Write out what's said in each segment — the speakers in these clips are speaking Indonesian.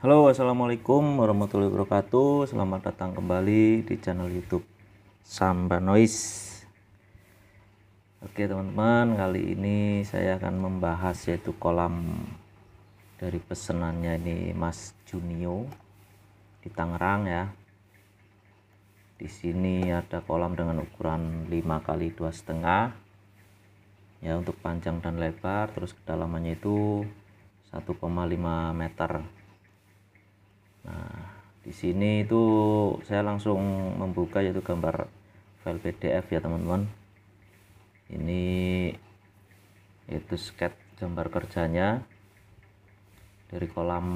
Halo, assalamualaikum warahmatullahi wabarakatuh. Selamat datang kembali di channel YouTube Sambar Noise. Oke teman-teman, kali ini saya akan membahas yaitu kolam dari pesenannya ini Mas Junio di Tangerang ya. Di sini ada kolam dengan ukuran 5 kali 2,5 ya, untuk panjang dan lebar, terus kedalamannya itu 1,5 meter. Nah, di sini itu saya langsung membuka yaitu gambar file PDF ya teman-teman. Ini itu sketch gambar kerjanya dari kolam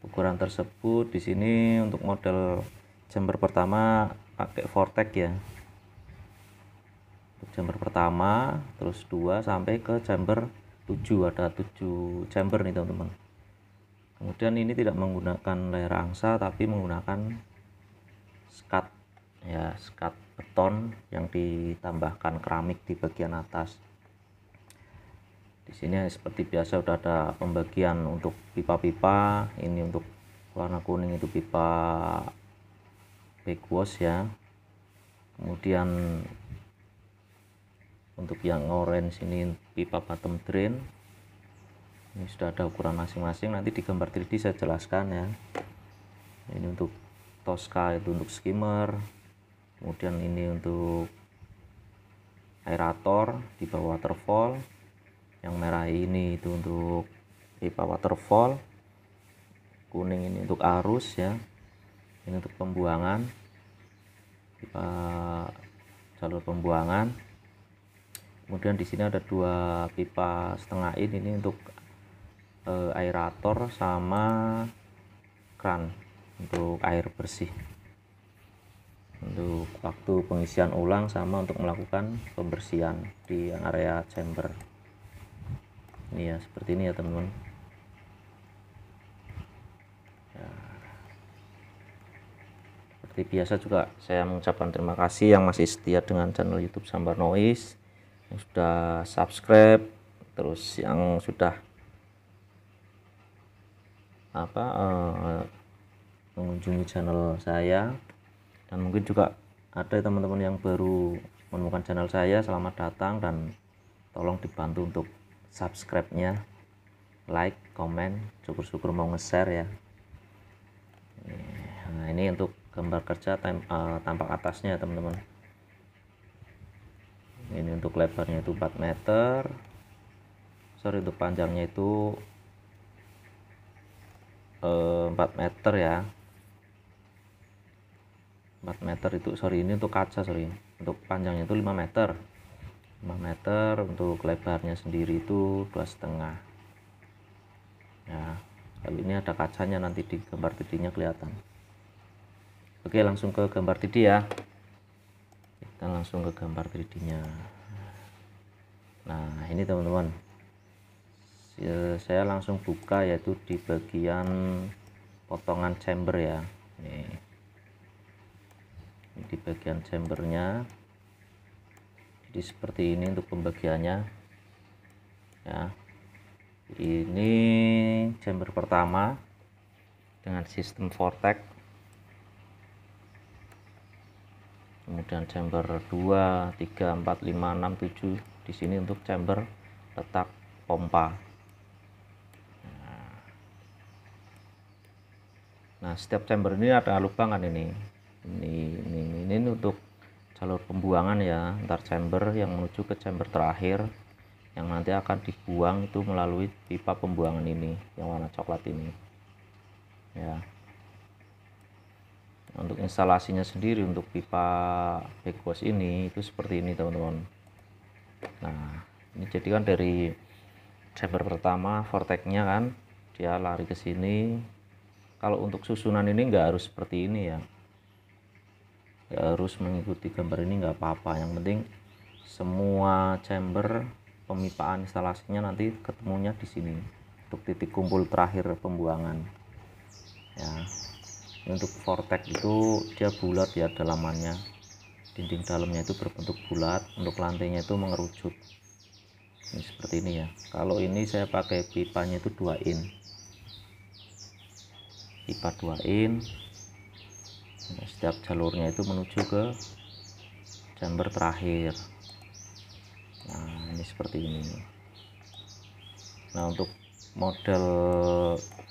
ukuran tersebut. Di sini untuk model chamber pertama pakai Vortex ya. Untuk chamber pertama, terus 2 sampai ke chamber 7, ada 7 chamber nih teman-teman. Kemudian ini tidak menggunakan layar angsa tapi menggunakan skat ya, skat beton yang ditambahkan keramik di bagian atas. Di sini seperti biasa udah ada pembagian untuk pipa-pipa. Ini untuk warna kuning itu pipa backwash ya. Kemudian untuk yang orange ini pipa bottom drain. Ini sudah ada ukuran masing-masing, nanti di gambar 3D saya jelaskan ya. Ini untuk Tosca itu untuk skimmer, kemudian ini untuk aerator di bawah waterfall, yang merah ini itu untuk pipa waterfall, kuning ini untuk arus ya, ini untuk pembuangan, pipa jalur pembuangan. Kemudian di sini ada 2 pipa setengah ini untuk aerator sama kran untuk air bersih, untuk waktu pengisian ulang sama untuk melakukan pembersihan di area chamber. Ini ya, seperti ini ya teman-teman ya. Seperti biasa juga saya mengucapkan terima kasih yang masih setia dengan channel YouTube Sambar Noise, yang sudah subscribe, terus yang sudah mengunjungi channel saya, dan mungkin juga ada teman-teman yang baru menemukan channel saya. Selamat datang dan tolong dibantu untuk subscribe-nya, like, komen, syukur-syukur mau nge-share ya. Nah, ini untuk gambar kerja tampak atasnya teman-teman. Ini untuk lebarnya itu 4 meter, untuk panjangnya itu 4 meter ya, 4 meter itu ini untuk kaca, untuk panjangnya itu 5 meter, untuk lebarnya sendiri itu 2,5 ya. Kalau ini ada kacanya, nanti di gambar 3D nya kelihatan. Oke, langsung ke gambar 3D ya, kita langsung ke gambar 3D nya. Nah ini teman-teman, saya langsung buka yaitu di bagian potongan chamber ya. Nih, di bagian chambernya, jadi seperti ini untuk pembagiannya ya. Ini chamber pertama dengan sistem Vortex, kemudian chamber 2, 3, 4, 5, 6, 7 di sini untuk chamber letak pompa. Nah, setiap chamber ini ada lubangan ini untuk jalur pembuangan ya, antar chamber yang menuju ke chamber terakhir yang nanti akan dibuang itu melalui pipa pembuangan ini yang warna coklat ini ya. Untuk instalasinya sendiri untuk pipa backwash ini itu seperti ini teman-teman. Nah, ini jadi kan dari chamber pertama Vortex-nya kan dia lari ke sini. Kalau untuk susunan ini nggak harus seperti ini ya, nggak harus mengikuti gambar ini, nggak apa-apa. Yang penting semua chamber pemipaan instalasinya nanti ketemunya di sini untuk titik kumpul terakhir pembuangan ya. Ini untuk Vortex itu dia bulat ya dalamannya, dinding dalamnya itu berbentuk bulat, untuk lantainya itu mengerucut. Ini seperti ini ya. Kalau ini saya pakai pipanya itu 2 in pipa 2 in. Setiap jalurnya itu menuju ke chamber terakhir. Nah, ini seperti ini. Nah, untuk model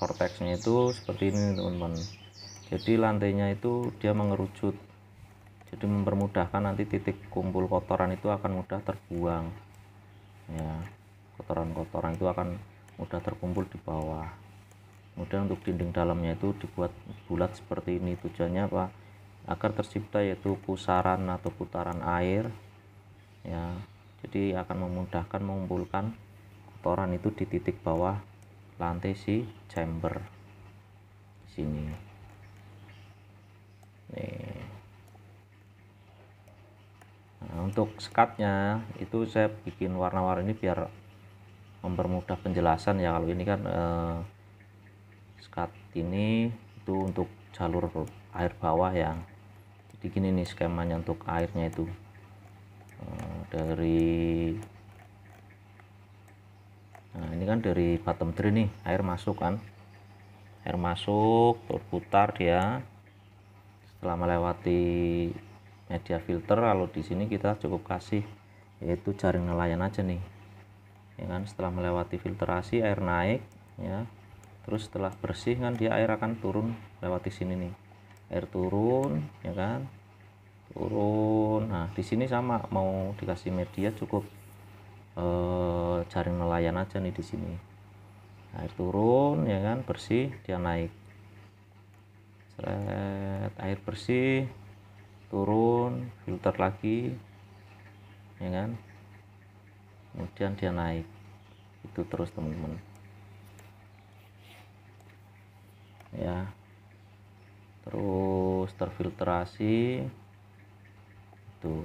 vortexnya itu seperti ini teman-teman. Jadi lantainya itu dia mengerucut, jadi mempermudahkan nanti titik kumpul kotoran itu akan mudah terbuang ya. Kotoran-kotoran itu akan mudah terkumpul di bawah. Kemudian untuk dinding dalamnya itu dibuat bulat seperti ini. Tujuannya apa? Agar tercipta yaitu pusaran atau putaran air ya. Jadi akan memudahkan mengumpulkan kotoran itu di titik bawah lantai si chamber di sini. Nih. Nah, untuk sekatnya itu saya bikin warna-warni biar mempermudah penjelasan ya. Kalau ini kan sekat ini itu untuk jalur air bawah ya. Jadi gini nih skemanya untuk airnya itu nah ini kan dari bottom drain nih, air masuk kan, air masuk berputar dia setelah melewati media filter. Lalu di sini kita cukup kasih yaitu jaring nelayan aja nih ya kan. Setelah melewati filtrasi air naik ya, terus setelah bersih kan dia air akan turun lewati sini nih, air turun ya kan, turun. Nah di sini sama mau dikasih media cukup jaring nelayan aja nih di sini. Air turun ya kan, bersih, dia naik. Seret, air bersih, turun, filter lagi ya kan, kemudian dia naik. Itu terus teman-teman ya, terus terfiltrasi itu.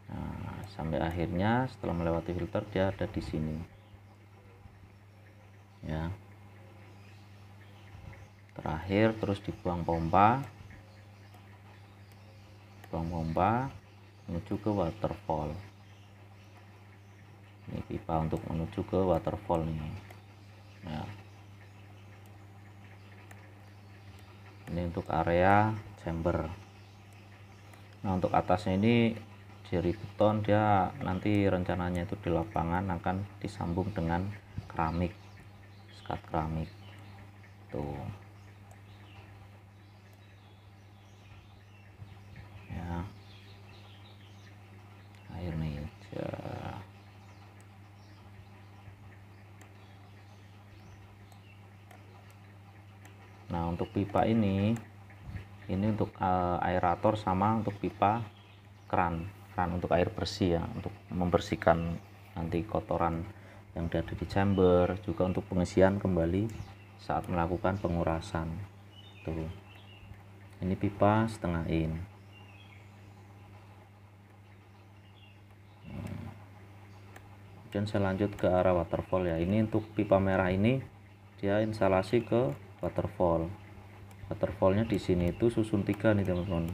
Nah, sampai akhirnya setelah melewati filter dia ada di sini ya. Terakhir terus dibuang pompa, buang pompa menuju ke waterfall. Ini pipa untuk menuju ke waterfall nih ya. Ini untuk area chamber. Nah untuk atasnya ini jerry beton, dia nanti rencananya itu di lapangan akan disambung dengan keramik, sekat keramik tuh ya. Air nih ya. Nah untuk pipa ini untuk aerator sama untuk pipa keran untuk air bersih ya, untuk membersihkan nanti kotoran yang ada di chamber, juga untuk pengisian kembali saat melakukan pengurasan tuh. Ini pipa setengah in. Kemudian saya lanjut ke arah waterfall ya. Ini untuk pipa merah ini dia instalasi ke waterfall. Waterfallnya di sini itu susun 3 nih teman-teman,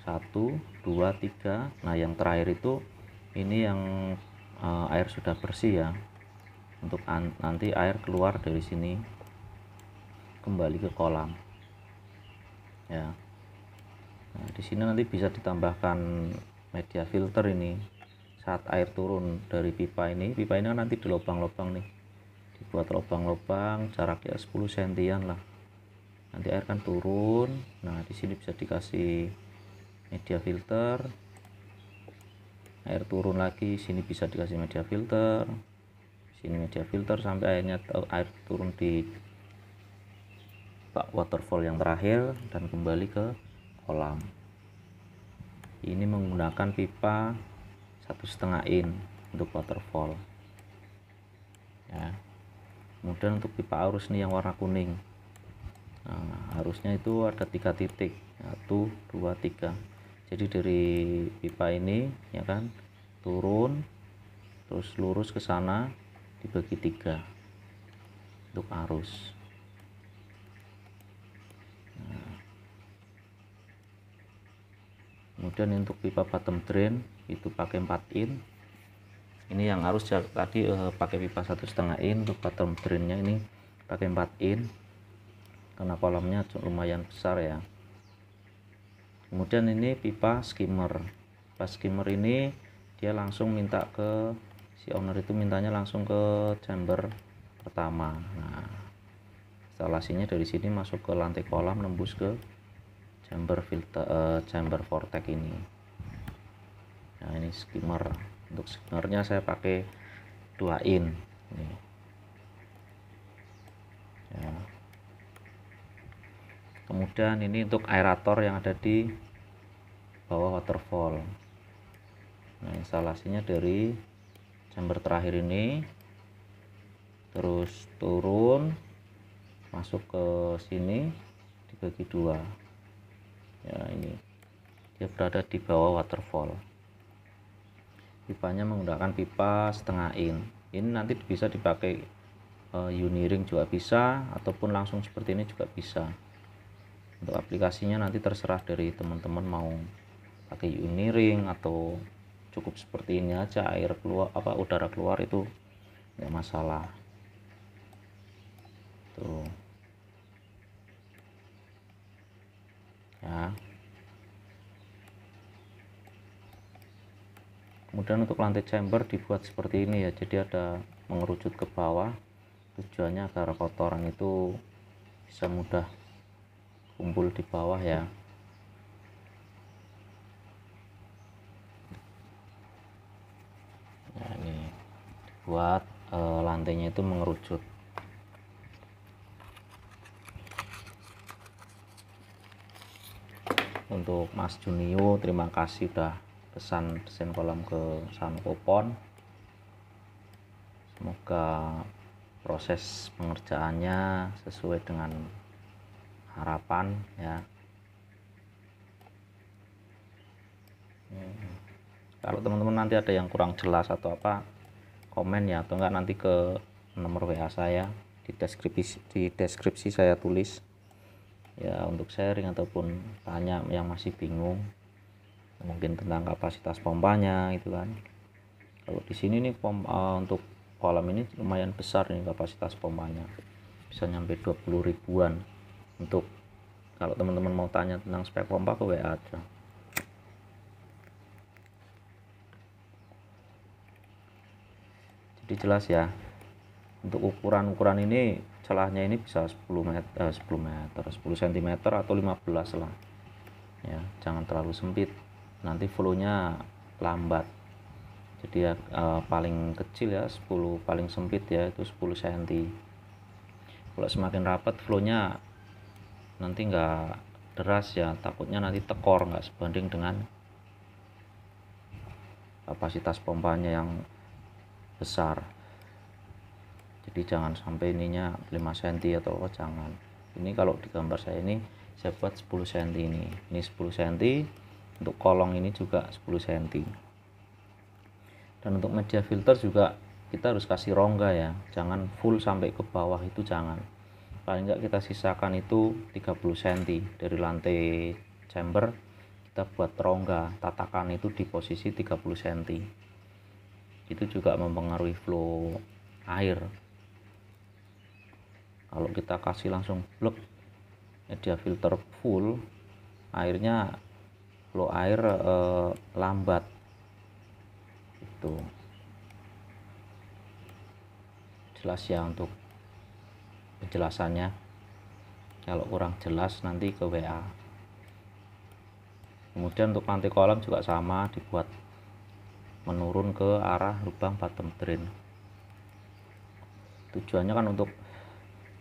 1 2 3. Nah yang terakhir itu ini yang air sudah bersih ya, untuk nanti air keluar dari sini kembali ke kolam ya. Nah di sini nanti bisa ditambahkan media filter ini saat air turun dari pipa ini kan nanti di lubang-lubang nih, dibuat lubang-lubang jaraknya 10 cm lah, nanti air kan turun. Nah di sini bisa dikasih media filter, air turun lagi, sini bisa dikasih media filter, sini media filter, sampai akhirnya air turun di waterfall yang terakhir dan kembali ke kolam. Ini menggunakan pipa 1,5 in untuk waterfall ya. Kemudian untuk pipa arus nih yang warna kuning, nah arusnya itu ada 3 titik, 1 2 3. Jadi dari pipa ini ya kan turun terus lurus ke sana dibagi 3 untuk arus. Kemudian untuk pipa bottom drain itu pakai 4 in Ini yang arus tadi pakai pipa 1,5 in. Untuk bottom drainnya ini pakai 4 in karena kolamnya lumayan besar ya. Kemudian ini pipa skimmer. Pipa skimmer ini dia langsung minta ke si owner, itu mintanya langsung ke chamber pertama. Nah, instalasinya dari sini masuk ke lantai kolam, nembus ke chamber filter, chamber vortex ini. Nah, ini skimmer. Untuk skimmernya saya pakai 2 in ini. Ya. Kemudian ini untuk aerator yang ada di bawah waterfall. Nah, instalasinya dari chamber terakhir ini, terus turun masuk ke sini, dibagi 2 ya. Ini dia berada di bawah waterfall. Pipanya menggunakan pipa 1,5 in. Ini nanti bisa dipakai uniring juga bisa, ataupun langsung seperti ini juga bisa. Untuk aplikasinya nanti terserah dari teman-teman mau pakai uniring atau cukup seperti ini aja, air keluar udara keluar itu nggak masalah tuh ya. Kemudian untuk lantai chamber dibuat seperti ini ya, jadi ada mengerucut ke bawah, tujuannya agar kotoran itu bisa mudah kumpul di bawah ya. Nah, ini buat lantainya itu mengerucut. Untuk Mas Junio, terima kasih udah pesan desain kolam ke Sanopon. Semoga proses pengerjaannya sesuai dengan harapan ya. Kalau teman-teman nanti ada yang kurang jelas atau apa, komen ya, atau enggak nanti ke nomor WA saya di deskripsi saya tulis ya, untuk sharing ataupun tanya yang masih bingung mungkin tentang kapasitas pompanya itu kan. Kalau di sini nih untuk kolam ini lumayan besar nih kapasitas pompanya, bisa nyampe 20 ribuan. Untuk kalau teman-teman mau tanya tentang spek pompa, ke WA aja. Jadi jelas ya. Untuk ukuran ini celahnya ini bisa 10 cm atau 15 lah ya, jangan terlalu sempit, nanti flow-nya lambat. Jadi ya paling kecil ya 10, paling sempit ya itu 10 cm. Kalau semakin rapat flow-nya nanti nggak deras ya, takutnya nanti tekor, nggak sebanding dengan kapasitas pompanya yang besar. Jadi jangan sampai ininya 5 cm atau apa, jangan. Ini kalau di gambar saya ini saya buat 10 cm ini 10 cm. Untuk kolong ini juga 10 cm. Dan untuk media filter juga kita harus kasih rongga ya, jangan full sampai ke bawah, itu jangan. Paling enggak kita sisakan itu 30 cm dari lantai chamber, kita buat rongga, tatakan itu di posisi 30 cm. Itu juga mempengaruhi flow air. Kalau kita kasih langsung blok media filter full, airnya flow air lambat itu. Jelas ya untuk penjelasannya. Kalau kurang jelas nanti ke WA. Kemudian untuk lantai kolam juga sama, dibuat menurun ke arah lubang bottom drain. Tujuannya kan untuk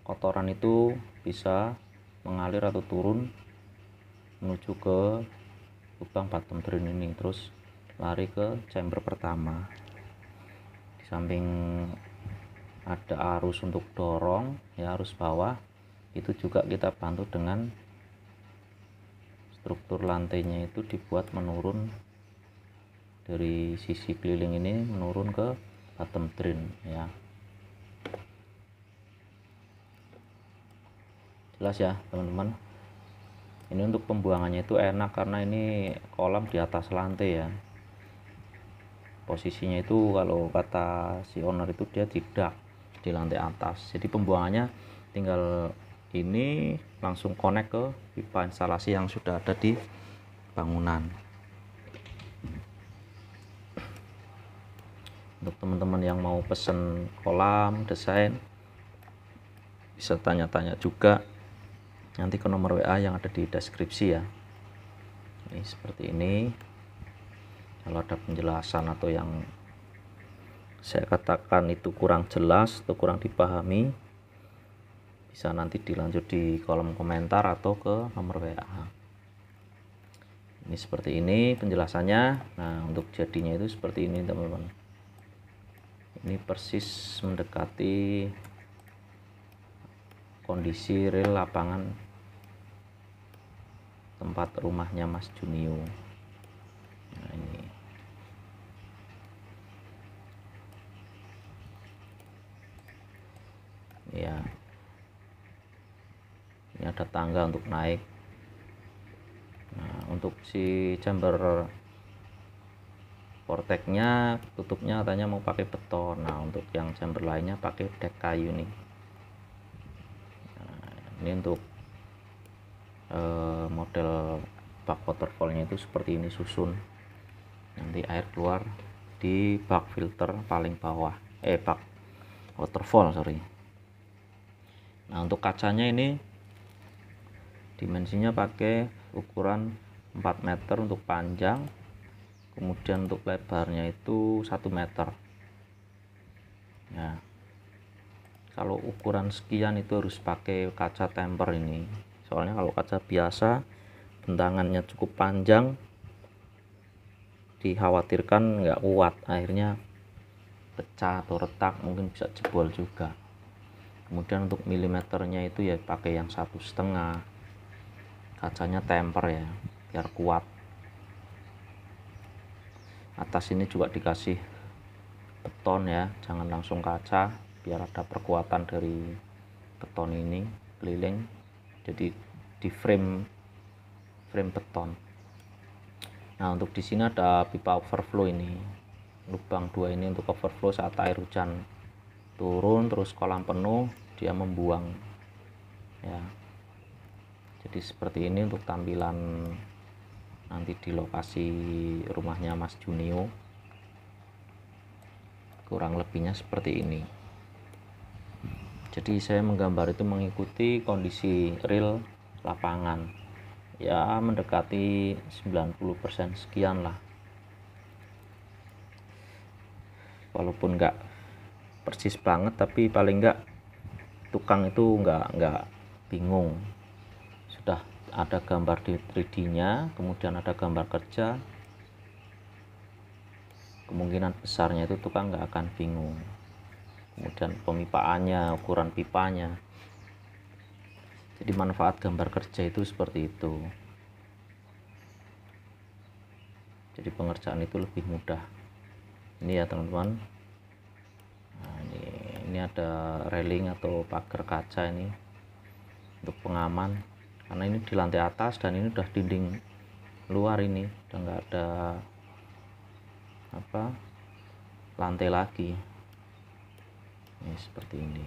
kotoran itu bisa mengalir atau turun menuju ke lubang bottom drain ini, terus lari ke chamber pertama. Di samping ada arus untuk dorong ya, arus bawah, itu juga kita bantu dengan struktur lantainya itu dibuat menurun dari sisi keliling ini, menurun ke bottom drain ya. Jelas ya teman-teman. Ini untuk pembuangannya itu enak karena ini kolam di atas lantai ya, posisinya itu kalau kata si owner itu dia tidak di lantai atas, jadi pembuangannya tinggal ini langsung connect ke pipa instalasi yang sudah ada di bangunan. Untuk teman-teman yang mau pesen kolam desain bisa tanya-tanya juga nanti ke nomor WA yang ada di deskripsi ya. Ini seperti ini. Kalau ada penjelasan atau yang saya katakan itu kurang jelas atau kurang dipahami, bisa nanti dilanjut di kolom komentar atau ke nomor WA. Ini seperti ini penjelasannya. Nah, untuk jadinya itu seperti ini teman-teman. Ini persis mendekati kondisi real lapangan tempat rumahnya Mas Junio. Nah, ini ya, ini ada tangga untuk naik. Nah, untuk si chamber vortexnya tutupnya katanya mau pakai beton. Nah, untuk yang chamber lainnya pakai dek kayu nih. Nah, ini untuk model bak waterfallnya itu seperti ini susun. Nanti air keluar di bak filter paling bawah, bak waterfall sorry. Nah, untuk kacanya ini dimensinya pakai ukuran 4 meter untuk panjang, kemudian untuk lebarnya itu 1 meter ya. Kalau ukuran sekian itu harus pakai kaca temper ini, soalnya kalau kaca biasa bentangannya cukup panjang dikhawatirkan nggak kuat, akhirnya pecah atau retak, mungkin bisa jebol juga. Kemudian untuk milimeternya itu ya pakai yang 1,5, kacanya temper ya biar kuat. Atas ini juga dikasih beton ya, jangan langsung kaca, biar ada perkuatan dari beton ini keliling, jadi di frame beton. Nah, untuk di sini ada pipa overflow, ini lubang 2 ini untuk overflow saat air hujan turun terus kolam penuh dia membuang ya. Jadi seperti ini untuk tampilan nanti di lokasi rumahnya Mas Junio, kurang lebihnya seperti ini. Jadi saya menggambar itu mengikuti kondisi real lapangan ya, mendekati 90% sekian lah, walaupun enggak persis banget tapi paling enggak tukang itu enggak bingung. Sudah ada gambar di 3D nya, kemudian ada gambar kerja, kemungkinan besarnya itu tukang enggak akan bingung. Kemudian pemipaannya, ukuran pipanya, jadi manfaat gambar kerja itu seperti itu. Jadi pengerjaan itu lebih mudah. Ini ya teman-teman. Nah, ini ada railing atau pagar kaca ini untuk pengaman, karena ini di lantai atas dan ini udah dinding luar, ini udah nggak ada lantai lagi. Ini seperti ini.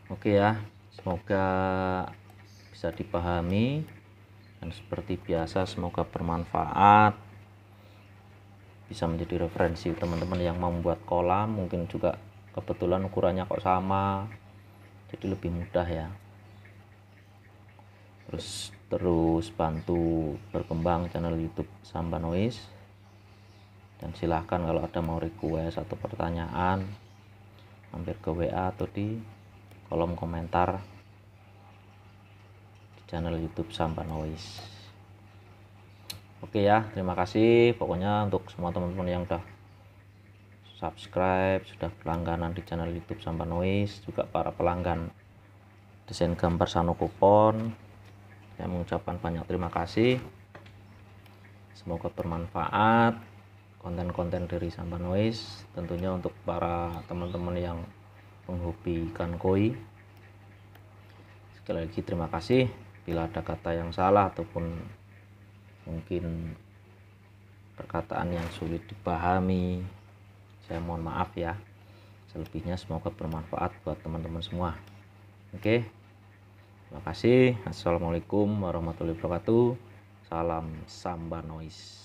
Oke ya, semoga bisa dipahami dan seperti biasa semoga bermanfaat, bisa menjadi referensi teman-teman yang mau membuat kolam, mungkin juga kebetulan ukurannya kok sama, jadi lebih mudah ya. Terus bantu berkembang channel YouTube Sambanois, dan silahkan kalau ada mau request atau pertanyaan mampir ke WA atau di kolom komentar di channel YouTube Sambanois. Oke ya, terima kasih pokoknya untuk semua teman-teman yang udah subscribe, sudah berlangganan di channel YouTube Sambanois, juga para pelanggan desain gambar Sano Kupon, saya mengucapkan banyak terima kasih. Semoga bermanfaat konten-konten dari Sambanois, tentunya untuk para teman-teman yang penghobi ikan koi. Sekali lagi terima kasih. Bila ada kata yang salah ataupun mungkin perkataan yang sulit dipahami, saya mohon maaf ya. Selebihnya semoga bermanfaat buat teman-teman semua. Oke, terima kasih. Assalamualaikum warahmatullahi wabarakatuh. Salam Samba Noise.